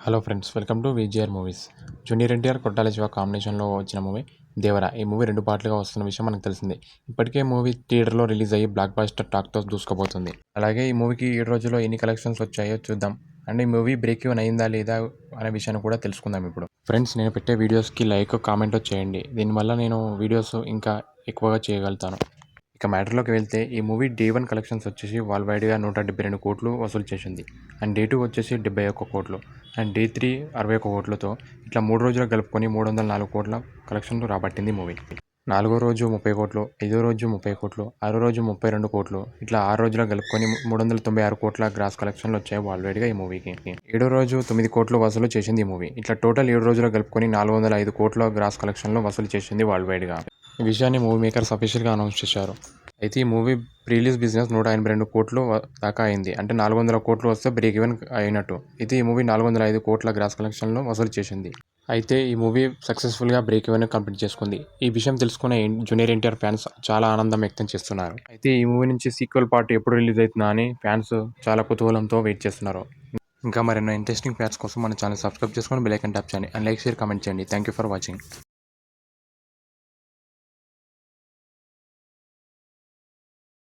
Hello friends, welcome to VGR movies. Junior NTR, Koratala Siva కాంబినేషన్లో వచ్చిన movie దేవర. ఈ మూవీ 2 పార్ట్లుగా వస్తున్న విషయం మనకు తెలిసిందే. ఇప్పటికే మూవీ థియేటర్లో రిలీజ్ అయ్యి బ్లాక్ బస్టర్ టాక్తో దూసుకుపోతుంది. అలాగే ఈ మూవీకి 7 రోజుల్లో ఎన్ని కలెక్షన్స్ వచ్చాయో చూద్దాం. అండ్ ఈ మూవీ బ్రేక్ ఈవెన్ అయిందా లేదా అనే విషయాన్ని కూడా తెలుసుకుందాం ఇప్పుడు. ఫ్రెండ్స్, నేను పెట్టే వీడియోస్కి లైక్, కామెంట్ చేయండి. దీనివల్ల నేను వీడియోస్ ఇంకా ఎక్కువగా చేయగలుగుతాను. ఇక మ్యాటర్లోకి వెళ్తే, ఈ మూవీ డే 1 కలెక్షన్స్ వచ్చేసి వరల్డ్ వైడ్గా 172 కోట్లు వసూలు చేసింది. అండ్ డే 2 వచ్చేసి 71 కోట్లు, అండ్ డే 3 61 కోట్లతో ఇట్లా 3 రోజులు కలుపుకొని 304 కోట్ల కలెక్షన్లు రాబట్టింది మూవీ. 4వ రోజు 30 కోట్లు, 5వ రోజు 30 కోట్లు, 6వ రోజు 32 కోట్లు, ఇట్లా 6 రోజులు కలుపుకొని 396 కోట్ల గ్రాస్ కలెక్షన్లు వచ్చాయి వరల్డ్ వైడ్గా ఈ మూవీకి. 7వ రోజు 9 కోట్లు వసూలు చేసింది ఈ మూవీ. ఇట్లా టోటల్ 7 రోజులు కలుపుకొని 405 కోట్ల గ్రాస్ కలెక్షన్లు వసూలు చేసింది వరల్డ్ వైడ్గా. ఈ విషయాన్ని మూవీ మేకర్స్ అఫీషియల్గా అనౌన్స్ చేశారు. అయితే ఈ మూవీ ప్రీలీజ్ బిజినెస్ 182 కోట్లు దాకా అయింది. అంటే 400 కోట్లు వస్తే బ్రేక్ ఈవెన్ అయినట్టు. అయితే ఈ మూవీ 405 కోట్ల గ్రాస్ కలెక్షన్లు వసూలు చేసింది. అయితే ఈ మూవీ సక్సెస్ఫుల్గా బ్రేక్ ఈవెన్ కంప్లీట్ చేసుకుంది. ఈ విషయం తెలుసుకునే జూనియర్ ఎన్టీఆర్ ఫ్యాన్స్ చాలా ఆనందం వ్యక్తం చేస్తున్నారు. అయితే ఈ మూవీ నుంచి సీక్వెల్ పార్ట్ ఎప్పుడు రిలీజ్ అవుతుందా అని ఫ్యాన్స్ చాలా కుతూహలంతో వెయిట్ చేస్తున్నారు. ఇంకా మరెన్నో ఇంట్రెస్టింగ్ ఫ్యాన్స్ కోసం మన ఛానల్ సబ్స్క్రైబ్ చేసుకొని బెల్ ఐకాన్ ట్యాప్ చేయండి. అండ్ లైక్, షేర్, కామెంట్ చేయండి. Thank you for watching.